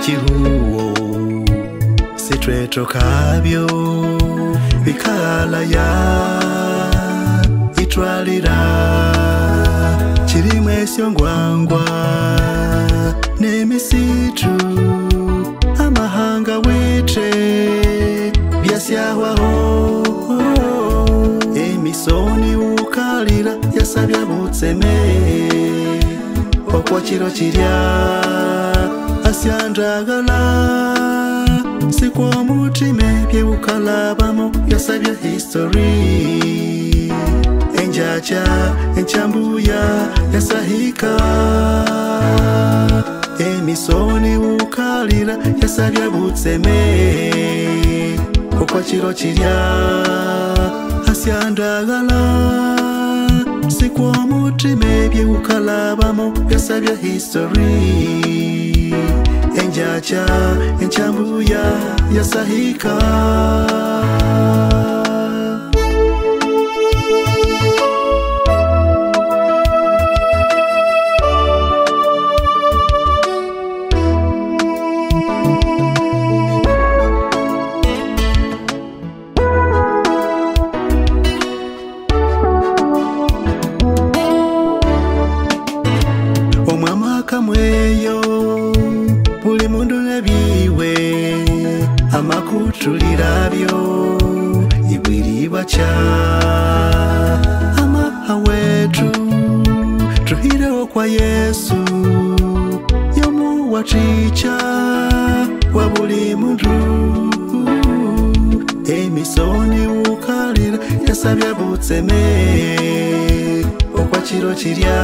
ichihuo sitweto kabyo bikala ya itwalira chirimwe syongwangwa nemisitu amahanga wete byasyahwaho emisoni ukalira yasabya butseme okwa chiro chirya asyandragala sikwa mutime bye ukalabamo yasabya history enjacha enchambuya yasahika emisoni ukalira yasabya butseme okwa chiro chirya asyandagala sikwa mutime bye ukalabamo yasabya history enjacha enchambuya yasahika kamweyo buli mundu nebiwe amakutulirabyo ibwiribwa cha amahawetu tuhireho kwa Yesu yomuwachicha wa buli mundu emisoni ukalira yasabya butseme okwa chiro chirya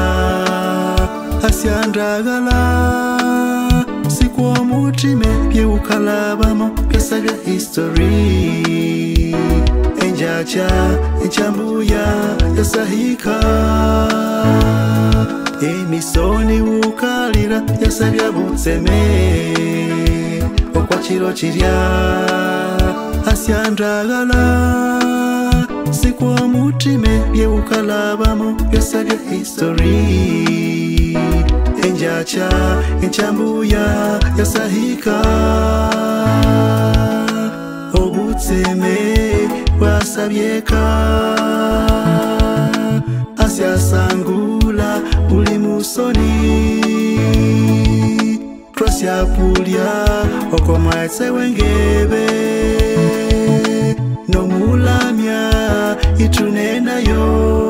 asyandagala sikwa mutime bye ukalabamo yasabya history enjacha enchambuya yasahika emisoni ukalira yasabya butseme okwa chiro chirya asyandagala sikwa mutime bye ukalabamo yasabya history enjacha enchambuya yasahika obutseme wasabyeka asyasangula buli musoni twasyapulya okomwetse wengebe nomulamya itunenayo